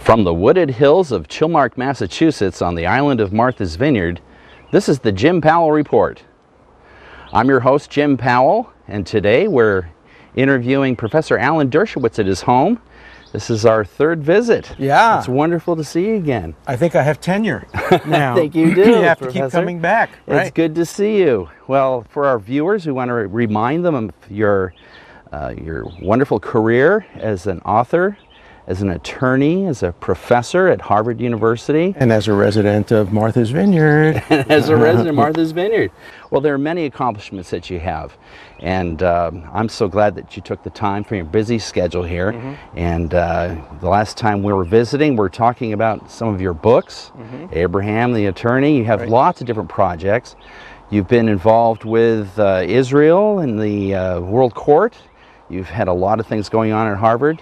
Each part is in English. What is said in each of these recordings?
From the wooded hills of Chilmark, Massachusetts on the island of Martha's Vineyard, this is the Jim Powell Report. I'm your host, Jim Powell, and today we're interviewing Professor Alan Dershowitz at his home. This is our third visit. Yeah. It's wonderful to see you again. I think I have tenure now. I think you do, You have Professor. to keep coming back, right? It's good to see you. Well, for our viewers, we want to remind them of your wonderful career as an author, as an attorney, as a professor at Harvard University. And as a resident of Martha's Vineyard. As a resident of Martha's Vineyard. Well, there are many accomplishments that you have. And I'm so glad that you took the time from your busy schedule here. And the last time we were visiting, we were talking about some of your books, Abraham the Attorney. You have lots of different projects. You've been involved with Israel in the World Court. You've had a lot of things going on at Harvard.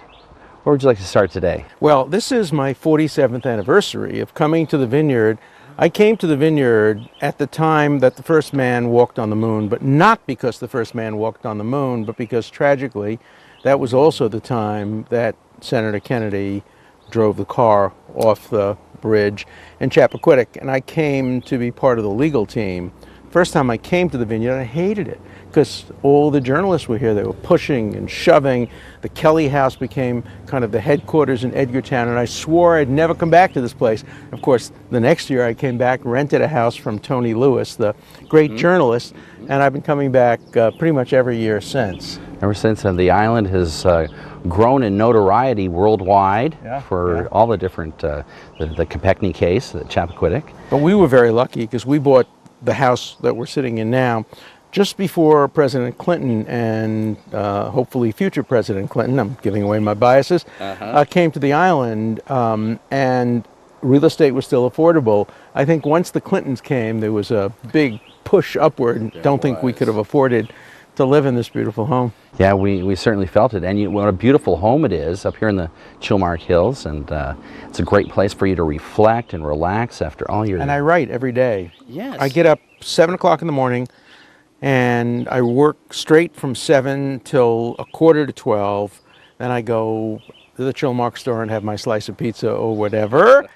Where would you like to start today? Well, this is my 47th anniversary of coming to the Vineyard. I came to the Vineyard at the time that the first man walked on the moon, but not because the first man walked on the moon, but because tragically, that was also the time that Senator Kennedy drove the car off the bridge in Chappaquiddick, and I came to be part of the legal team. First time I came to the Vineyard, I hated it because all the journalists were here. They were pushing and shoving. The Kelly House became kind of the headquarters in Edgartown, and I swore I'd never come back to this place. Of course, the next year I came back, rented a house from Tony Lewis, the great journalist, and I've been coming back pretty much every year since. Ever since the island has grown in notoriety worldwide for all the different, the Kopechne case, the Chappaquiddick. But we were very lucky because we bought the house that we're sitting in now just before President Clinton and hopefully future President Clinton, I'm giving away my biases, came to the island, and real estate was still affordable. I think once the Clintons came, there was a big push upward. Don't think we could have afforded to live in this beautiful home. Yeah, we certainly felt it, and what a beautiful home it is up here in the Chilmark Hills, and it's a great place for you to reflect and relax after all your... And I write every day. Yes. I get up 7 o'clock in the morning, and I work straight from 7 till 11:45. Then I go to the Chilmark store and have my slice of pizza or whatever,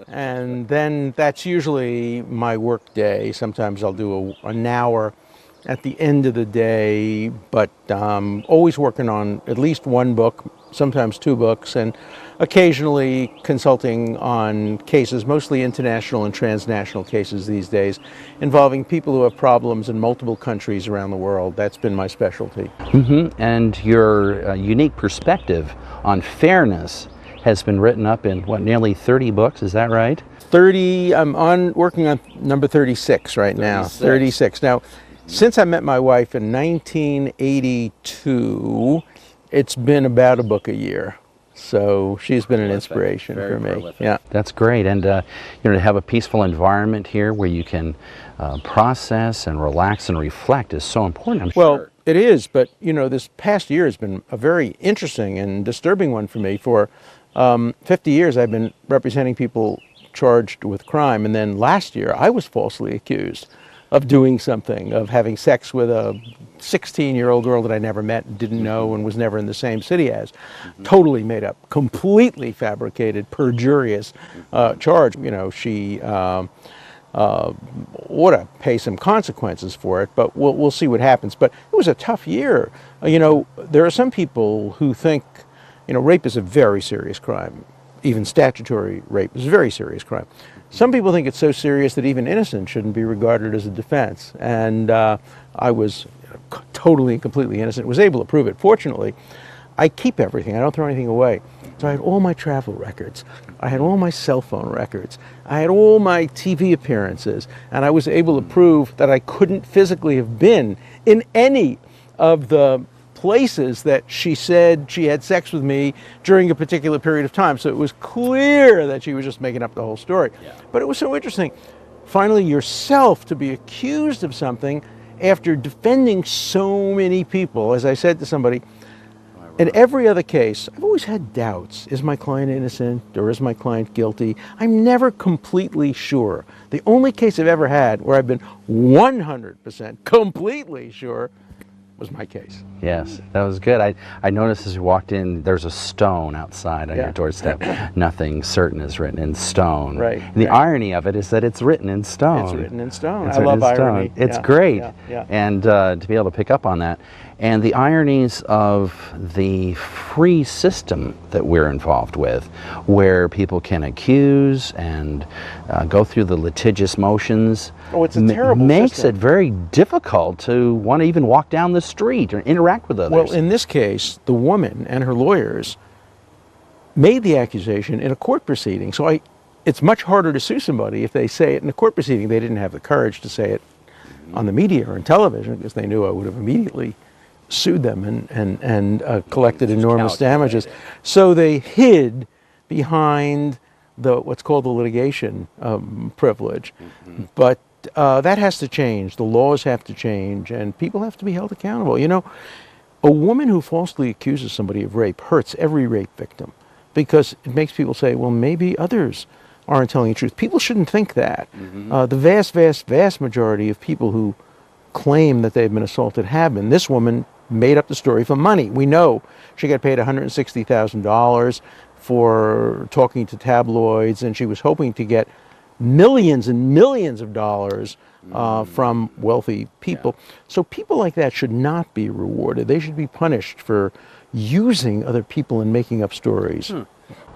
and then that's usually my work day. Sometimes I'll do an hour at the end of the day, but always working on at least one book, sometimes 2 books, and occasionally consulting on cases, mostly international and transnational cases these days, involving people who have problems in multiple countries around the world. That's been my specialty. And your unique perspective on fairness has been written up in, what, nearly 30 books, is that right? 30, I'm working on number 36 right now. 36. Now, since I met my wife in 1982, it's been about a book a year. So she's been an inspiration for me. Prolific. Yeah, that's great. And to have a peaceful environment here where you can process and relax and reflect is so important, I'm sure. Well, it is, but this past year has been a very interesting and disturbing one for me. For 50 years, I've been representing people charged with crime, and then last year I was falsely accused of doing something, of having sex with a 16-year-old girl that I never met and didn't know and was never in the same city as. Totally made up, completely fabricated, perjurious charge. She ought to pay some consequences for it, but we'll see what happens. But it was a tough year. There are some people who think, rape is a very serious crime. Even statutory rape is a very serious crime. Some people think it's so serious that even innocent shouldn't be regarded as a defense. And I was totally and completely innocent, was able to prove it. Fortunately, I keep everything. I don't throw anything away. So I had all my travel records. I had all my cell phone records. I had all my TV appearances. And I was able to prove that I couldn't physically have been in any of the places that she said she had sex with me during a particular period of time. So it was clear that she was just making up the whole story. But it was so interesting, finally yourself to be accused of something after defending so many people. As I said to somebody, in every other case, I've always had doubts. Is my client innocent or is my client guilty? I'm never completely sure. The only case I've ever had where I've been 100% completely sure was my case. Yes, that was good. I noticed as you walked in, there's a stone outside on your doorstep. Nothing certain is written in stone. Right. And the irony of it is that it's written in stone. It's written in stone. It's I written love in stone. irony. It's Yeah, great. yeah. And to be able to pick up on that. And the ironies of the free system that we're involved with, where people can accuse and go through the litigious motions. Oh, it's a terrible makes system. it very difficult to want to even walk down the street or interact with others. Well, in this case, the woman and her lawyers made the accusation in a court proceeding. So it's much harder to sue somebody if they say it in a court proceeding. They didn't have the courage to say it on the media or on television because they knew I would have immediately sued them and collected enormous damages. So they hid behind what's called the litigation privilege. But that has to change. The laws have to change, and people have to be held accountable. You know, a woman who falsely accuses somebody of rape hurts every rape victim because it makes people say, well, maybe others aren't telling the truth. People shouldn't think that. The vast, vast, vast majority of people who claim that they've been assaulted have been. This woman made up the story for money. We know she got paid $160,000 for talking to tabloids, and she was hoping to get millions and millions of dollars from wealthy people. So people like that should not be rewarded. They should be punished for using other people and making up stories.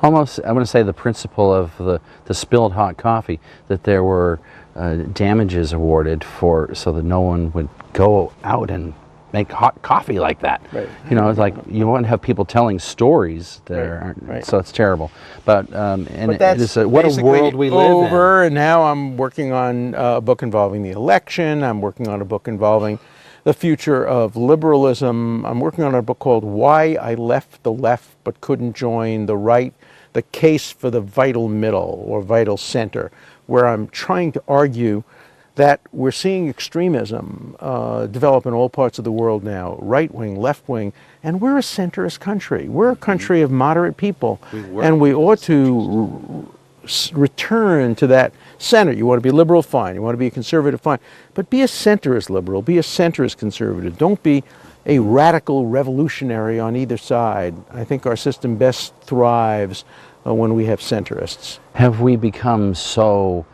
Almost, I want to say the principle of the spilled hot coffee, that there were damages awarded so that no one would go out and make hot coffee like that. Right. You know, it's like you want to have people telling stories that aren't, so it's terrible. But that's it is what a world we live in. And now I'm working on a book involving the election. I'm working on a book involving the future of liberalism. I'm working on a book called Why I Left the Left But Couldn't Join the Right, the Case for the Vital Middle or Vital Center, where I'm trying to argue that we're seeing extremism develop in all parts of the world now, right-wing, left-wing, and we're a centrist country. We're a country of moderate people, and we ought to return to that center. You want to be liberal, fine. You want to be a conservative, fine. But be a centrist liberal, be a centrist conservative. Don't be a radical revolutionary on either side. I think our system best thrives when we have centrists. Have we become so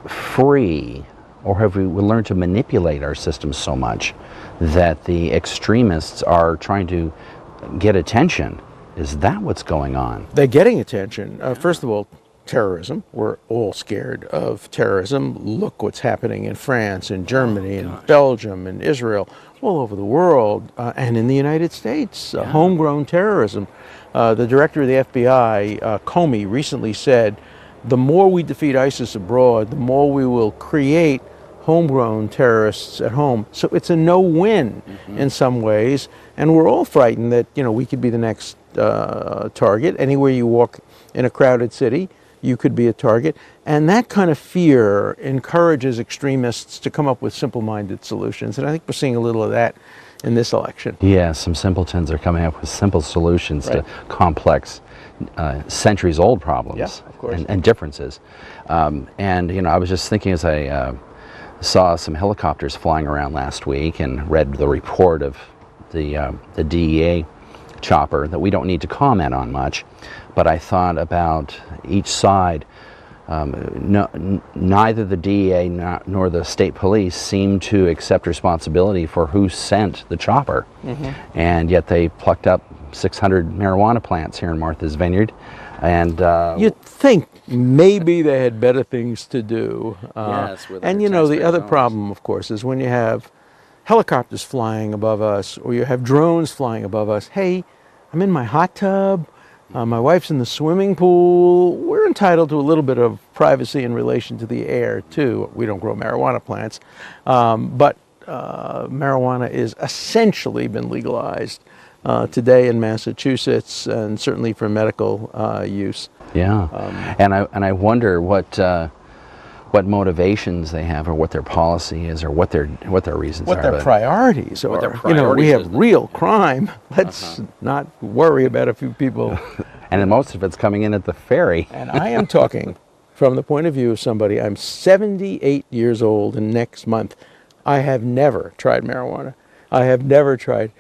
free, or have we learned to manipulate our system so much that the extremists are trying to get attention? Is that what's going on? They're getting attention. First of all, terrorism. We're all scared of terrorism. Look what's happening in France and Germany and Belgium and Israel, all over the world, and in the United States, homegrown terrorism. The director of the FBI, Comey, recently said, the more we defeat ISIS abroad, the more we will create homegrown terrorists at home. So it's a no-win in some ways, and we're all frightened that, you know, we could be the next target. Anywhere you walk in a crowded city, you could be a target. And that kind of fear encourages extremists to come up with simple-minded solutions. And I think we're seeing a little of that in this election. Yeah, some simpletons are coming up with simple solutions to complex, centuries-old problems and differences. And, you know, I was just thinking as I saw some helicopters flying around last week and read the report of the DEA chopper that we don't need to comment on much, but I thought about each side. Neither the DEA nor the state police seem to accept responsibility for who sent the chopper, and yet they plucked up 600 marijuana plants here in Martha's Vineyard. And you'd think maybe they had better things to do. And you know, the other problem, of course, is when you have helicopters flying above us or you have drones flying above us. Hey, I'm in my hot tub. My wife's in the swimming pool. We're entitled to a little bit of privacy in relation to the air, too. We don't grow marijuana plants. But marijuana is essentially been legalized today in Massachusetts, and certainly for medical use. Yeah, and I wonder what motivations they have, or what their policy is, or what their reasons what are. What their priorities are. You know, we have real crime. Let's not worry about a few people. And then most of it's coming in at the ferry. And I am talking from the point of view of somebody. I'm 78 years old, and next month I have never tried marijuana. I have never tried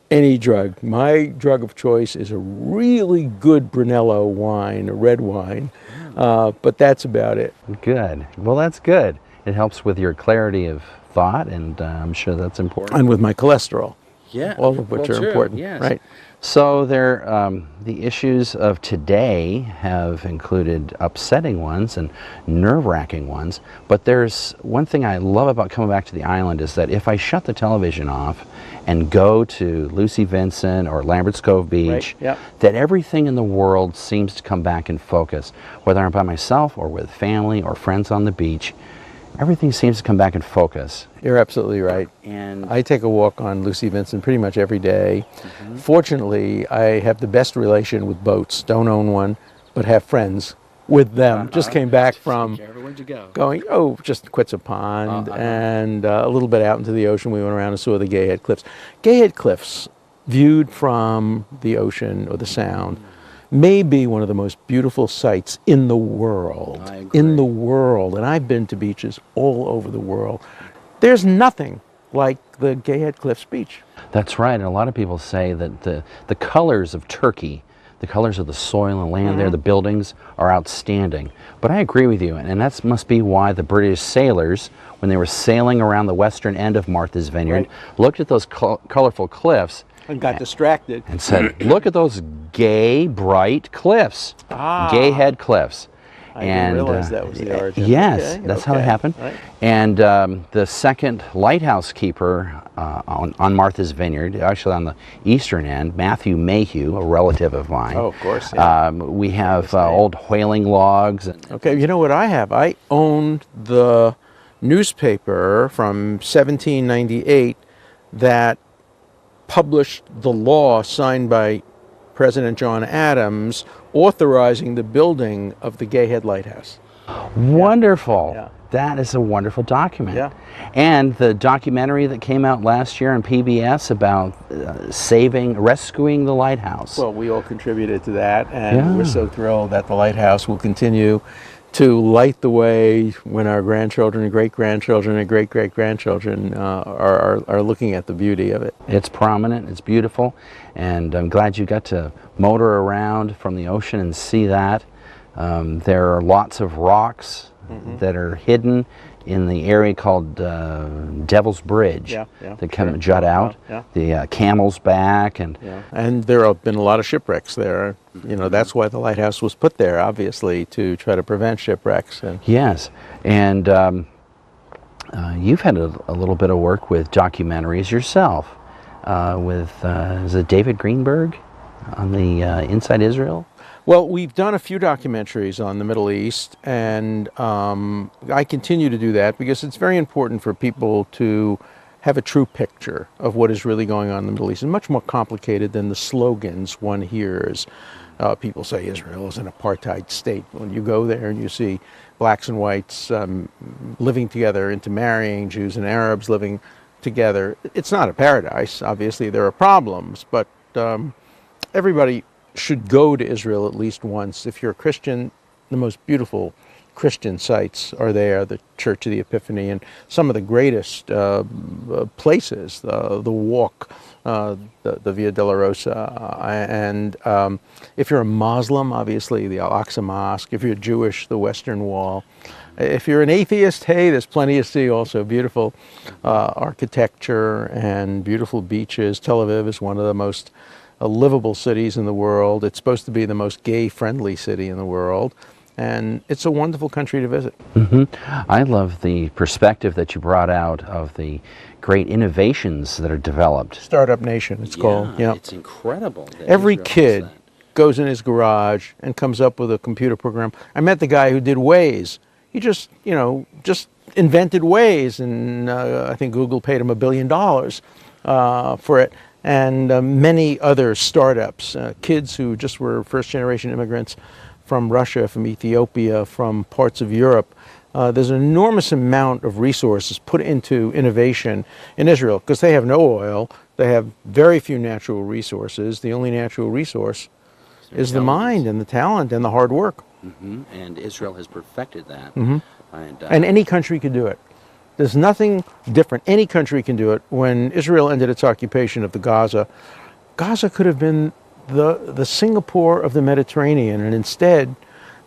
any drug. My drug of choice is a really good Brunello wine, a red wine, but that's about it. Good. Well, that's good. It helps with your clarity of thought, and I'm sure that's important. And with my cholesterol, Yeah, all of which are important, yes. right? So the issues of today have included upsetting ones and nerve-wracking ones, but there's one thing I love about coming back to the island is that if I shut the television off and go to Lucy Vincent or Lambert's Cove Beach, Right, yep. that everything in the world seems to come back in focus. Whether I'm by myself or with family or friends on the beach, everything seems to come back in focus. You're absolutely right. And I take a walk on Lucy Vincent pretty much every day. Fortunately, I have the best relation with boats. Don't own one, but have friends with them. Just came back from Where'd you go? going, just Quitza Pond and a little bit out into the ocean. We went around and saw the Gayhead Cliffs. Gayhead Cliffs, viewed from the ocean or the sound, may be one of the most beautiful sights in the world. I agree. In the world. And I've been to beaches all over the world. There's nothing like the Gayhead Cliffs beach. That's right, and a lot of people say that the colors of Turkey, the colors of the soil and land there, the buildings, are outstanding. But I agree with you, and that must be why the British sailors, when they were sailing around the western end of Martha's Vineyard, looked at those colorful cliffs And got distracted. and said, look at those gay, bright cliffs, Gayhead Cliffs. I didn't realize that was the origin. Yes, Okay, that's how it happened. right. And the second lighthouse keeper on Martha's Vineyard, actually on the eastern end, Matthew Mayhew, a relative of mine. Oh, of course, yeah. We have old whaling logs. And, Okay, you know what I have? I owned the newspaper from 1798 that published the law signed by President John Adams authorizing the building of the Gayhead Lighthouse. Wonderful. Yeah. That is a wonderful document. Yeah. And the documentary that came out last year on PBS about rescuing the lighthouse. Well, we all contributed to that, and Yeah. we're so thrilled that the lighthouse will continue to light the way when our grandchildren and great-grandchildren and great-great-grandchildren are looking at the beauty of it. It's prominent, it's beautiful, and I'm glad you got to motor around from the ocean and see that. There are lots of rocks that are hidden in the area called Devil's Bridge that come jut out. The Camel's Back And there have been a lot of shipwrecks there. You know, that's why the lighthouse was put there, obviously, to try to prevent shipwrecks. And yes, and you've had a little bit of work with documentaries yourself with is it David Greenberg on the Inside Israel? well, we've done a few documentaries on the Middle East, and I continue to do that because it's very important for people to have a true picture of what is really going on in the Middle East. It's much more complicated than the slogans one hears. People say Israel is an apartheid state. When you go there and you see blacks and whites living together, intermarrying, Jews and Arabs living together, it's not a paradise. Obviously, there are problems, but everybody should go to Israel at least once. If you're a Christian, the most beautiful Christian sites are there, the Church of the Epiphany, and some of the greatest places, the walk, the Via Dolorosa, and if you're a Muslim, obviously the Al-Aqsa Mosque. If you're Jewish, the Western Wall. If you're an atheist, hey, there's plenty to see also. Beautiful architecture and beautiful beaches. Tel Aviv is one of the most livable cities in the world. It's supposed to be the most gay-friendly city in the world. And it's a wonderful country to visit. I love the perspective that you brought out of the great innovations that are developed. Startup Nation, it's called. Yeah. It's incredible. that Every Israel has kid that. goes in his garage and comes up with a computer program. I met the guy who did Waze. He just invented Waze, and I think Google paid him $1 billion for it. And many other startups, kids who just were first-generation immigrants from Russia, from Ethiopia, from parts of Europe. There's an enormous amount of resources put into innovation in Israel because they have no oil. They have very few natural resources. The only natural resource is the mind and the talent and the hard work. And Israel has perfected that. And any country could do it. There's nothing different. Any country can do it. When Israel ended its occupation of the Gaza, Gaza could have been the Singapore of the Mediterranean, and instead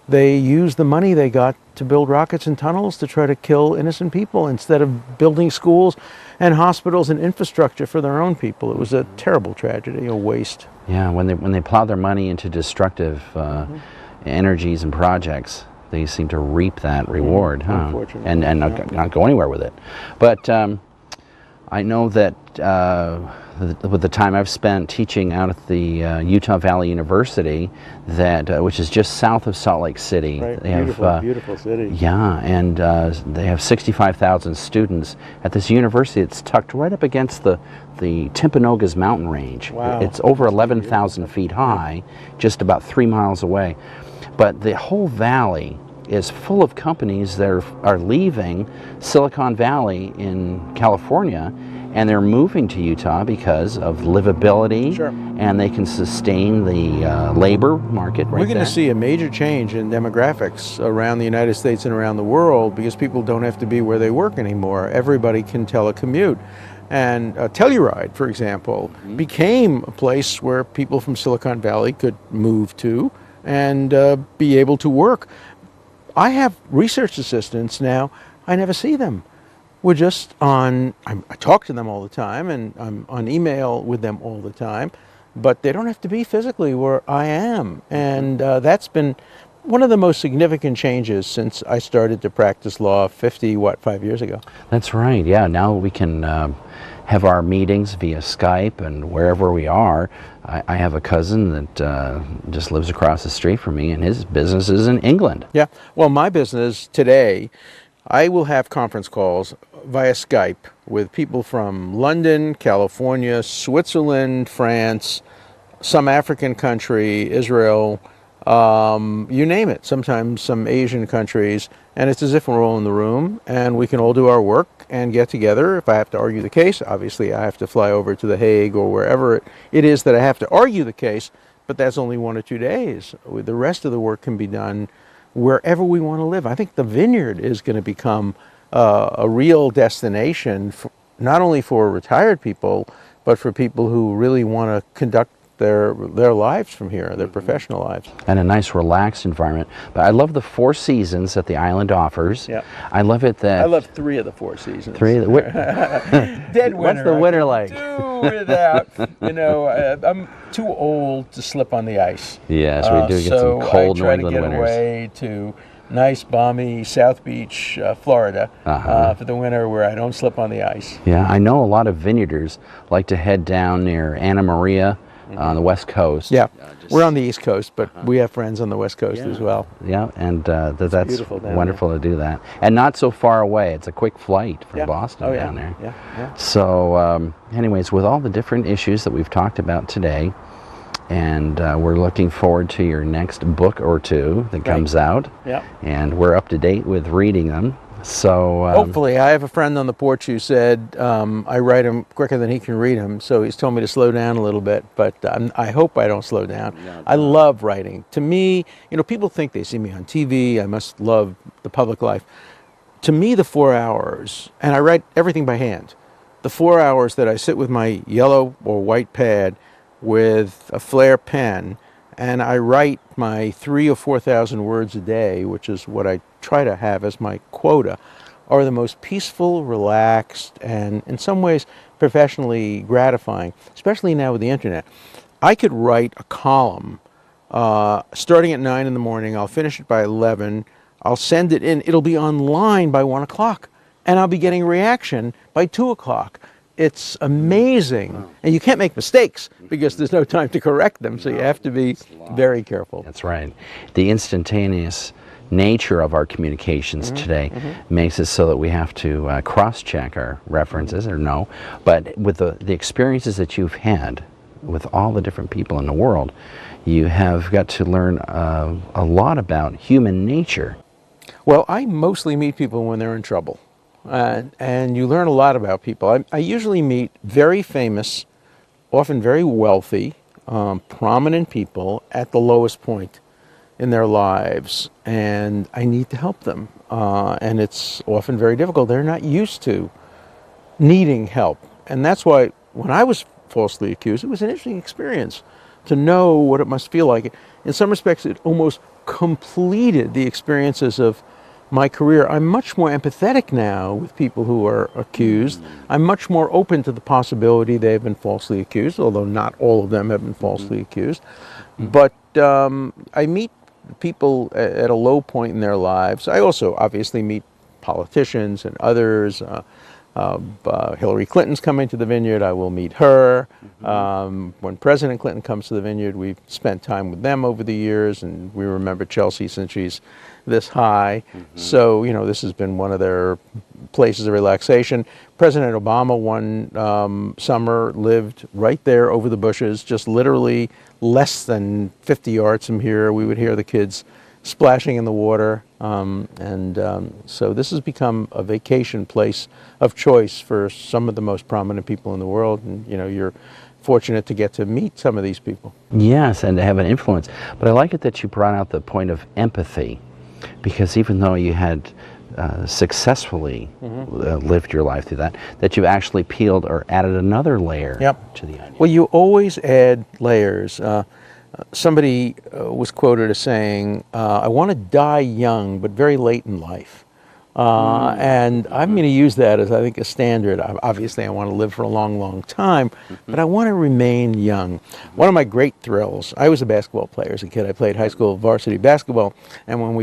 they used the money they got to build rockets and tunnels to try to kill innocent people instead of building schools and hospitals and infrastructure for their own people. It was a terrible tragedy, a waste. Yeah, when they plow their money into destructive energies and projects, they seem to reap that reward, Unfortunately. and not go anywhere with it. But I know that with the time I've spent teaching out at the Utah Valley University, that which is just south of Salt Lake City. Right, They beautiful, have, beautiful city. Yeah, and they have 65,000 students at this university. It's tucked right up against the Timpanogos mountain range. Wow. It's over 11,000 feet high, just about 3 miles away. But the whole valley is full of companies that are leaving Silicon Valley in California, and they're moving to Utah because of livability, Sure. and they can sustain the labor market right We're going there. to see a major change in demographics around the United States and around the world because people don't have to be where they work anymore. Everybody can telecommute. And Telluride, for example, became a place where people from Silicon Valley could move to and be able to work. I have research assistants now. I never see them. We're just I talk to them all the time, and I'm on email with them all the time, but they don't have to be physically where I am. And that's been one of the most significant changes since I started to practice law 5 years ago. That's right, yeah. Now we can have our meetings via Skype and wherever we are. I have a cousin that just lives across the street from me, and his business is in England. Yeah, well, my business today, I will have conference calls via Skype with people from London, California, Switzerland, France, some African country, Israel, you name it, sometimes some Asian countries, and it's as if we're all in the room and we can all do our work and get together. If I have to argue the case, obviously I have to fly over to The Hague or wherever it is that I have to argue the case, but that's only 1 or 2 days. The rest of the work can be done wherever we want to live. I think the Vineyard is going to become a real destination, not only for retired people, but for people who really want to conduct their lives from here, their professional lives. And a nice relaxed environment. But I love the 4 seasons that the island offers. Yeah. I love it that... I love 3 of the 4 seasons. 3 of the... Dead winter. What's the winter like? Do without, I'm too old to slip on the ice. Yes, we do get some cold New England So I try to get winters. away to nice, balmy South Beach, Florida, for the winter where I don't slip on the ice. Yeah, I know a lot of vineyarders like to head down near Anna Maria on the West Coast. Yeah, we're on the East Coast, but we have friends on the West Coast as well. Yeah, and that's beautiful down wonderful to do that. And not so far away. It's a quick flight from Yeah. Boston Oh, yeah. down there. Yeah. So anyways, with all the different issues that we've talked about today, and we're looking forward to your next book or 2 that comes out. Yeah. And we're up to date with reading them. So Hopefully, I have a friend on the porch who said I write him quicker than he can read him, so he's told me to slow down a little bit, but I hope I don't slow down. I love writing. To me, people think they see me on TV, I must love the public life. To me, the 4 hours, and I write everything by hand, the 4 hours that I sit with my yellow or white pad with a Flair pen, and I write my 3,000 or 4,000 words a day, which is what I try to have as my quota, are the most peaceful, relaxed, and in some ways professionally gratifying, especially now with the internet. I could write a column starting at 9 in the morning, I'll finish it by 11, I'll send it in, it'll be online by 1 o'clock, and I'll be getting reaction by 2 o'clock. It's amazing. And you can't make mistakes because there's no time to correct them, so you have to be very careful. that's right. The instantaneous nature of our communications today makes it so that we have to cross-check our references, or no. But with the experiences that you've had with all the different people in the world, you have got to learn a lot about human nature. Well, I mostly meet people when they're in trouble. And you learn a lot about people. I usually meet very famous, often very wealthy, prominent people at the lowest point. in their lives, and I need to help them. And it's often very difficult. They're not used to needing help. And that's why when I was falsely accused, it was an interesting experience to know what it must feel like. In some respects, it almost completed the experiences of my career. I'm much more empathetic now with people who are accused. I'm much more open to the possibility they've been falsely accused, although not all of them have been falsely accused. But I meet people at a low point in their lives. I also obviously meet politicians and others. Hillary Clinton's coming to the Vineyard. I will meet her. When President Clinton comes to the Vineyard, we've spent time with them over the years, and we remember Chelsea since she's this high. So, you know, this has been one of their places of relaxation. President Obama one summer lived right there over the bushes, just literally less than 50 yards from here. We would hear the kids splashing in the water. So this has become a vacation place of choice for some of the most prominent people in the world. And, you know, you're fortunate to get to meet some of these people. Yes, and to have an influence. But I like it that you brought out the point of empathy, because even though you had successfully lived your life through that you actually peeled or added another layer to the onion. Well, you always add layers. Somebody was quoted as saying, I want to die young, but very late in life. And I'm going to use that as, I think, a standard. Obviously, I want to live for a long, long time, but I want to remain young. One of my great thrills, I was a basketball player as a kid. I played high school varsity basketball, and when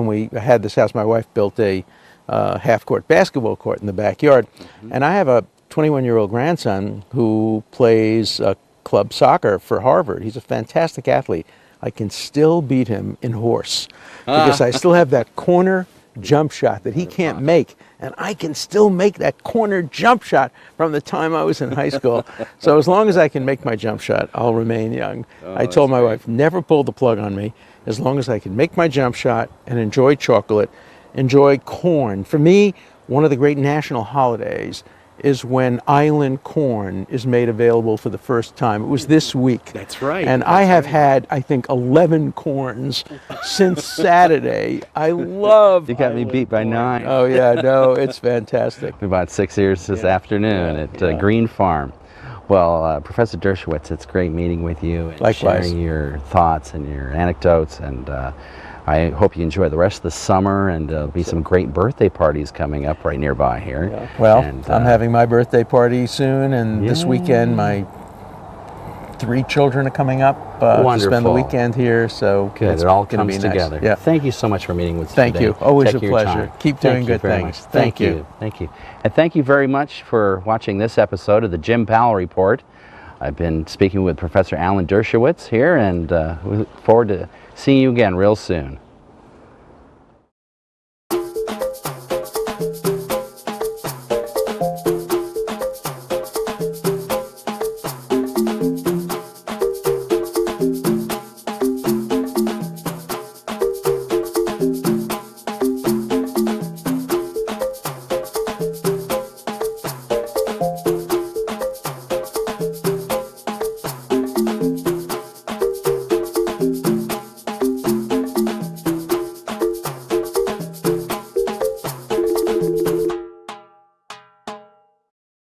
we had this house, my wife built a half-court basketball court in the backyard. And I have a 21-year-old grandson who plays club soccer for Harvard. He's a fantastic athlete. I can still beat him in horse because I still have that corner jump shot that he can't make, and I can still make that corner jump shot from the time I was in high school. So as long as I can make my jump shot, I'll remain young. I told my wife, never pull the plug on me. As long as I can make my jump shot and enjoy chocolate, enjoy corn. For me, one of the great national holidays is when island corn is made available for the first time. It was this week. That's right. And I have had, I think, 11 corns since Saturday. I love You got me beat by 9. Oh, yeah, no, it's fantastic. About 6 years this afternoon at Green Farm. Well, Professor Dershowitz, it's great meeting with you and Likewise. sharing your thoughts and your anecdotes, and I hope you enjoy the rest of the summer, and there'll be some great birthday parties coming up right nearby here. Yeah. Well, and, I'm having my birthday party soon, and this weekend my 3 children are coming up to spend the weekend here, so good. It all comes together. Nice. Yeah. Thank you so much for meeting with us Thank today. you. Always Take a your pleasure. time. Keep doing good very things. Much. Thank you. Thank you. And thank you very much for watching this episode of the Jim Powell Report. I've been speaking with Professor Alan Dershowitz here, and we look forward to seeing you again real soon.